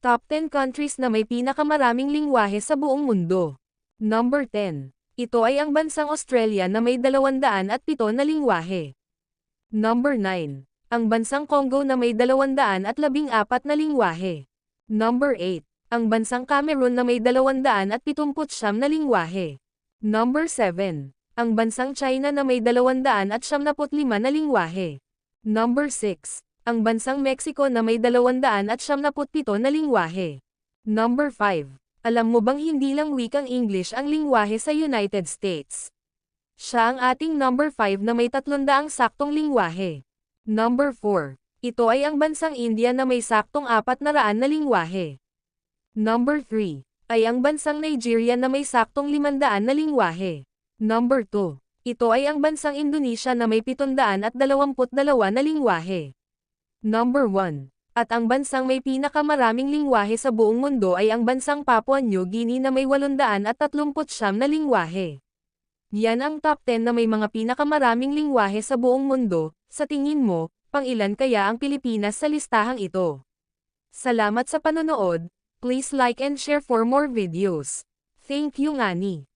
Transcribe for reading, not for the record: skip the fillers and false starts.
Top 10 countries na may pinakamaraming lingwahe sa buong mundo. Number 10. Ito ay ang bansang Australia na may 207 na lingwahe. Number 9. Ang bansang Congo na may 214 na lingwahe. Number 8. Ang bansang Cameroon na may 279 na lingwahe. Number 7. Ang bansang China na may 275 na lingwahe. Number 6. Ang bansang Mexico na may 277 na lingwahe. Number 5. Alam mo bang hindi lang wikang English ang lingwahe sa United States? Siya ang ating number 5 na may 300 saktong lingwahe. Number 4. Ito ay ang bansang India na may saktong 400 na lingwahe. Number 3. Ay ang bansang Nigeria na may saktong 500 na lingwahe. Number 2. Ito ay ang bansang Indonesia na may 722 na lingwahe. Number 1. At ang bansang may pinakamaraming lingwahe sa buong mundo ay ang bansang Papua New Guinea na may 839 na lingwahe. Yan ang top 10 na may mga pinakamaraming lingwahe sa buong mundo. Sa tingin mo, pang-ilan kaya ang Pilipinas sa listahang ito? Salamat sa panonood, please like and share for more videos. Thank you ngani.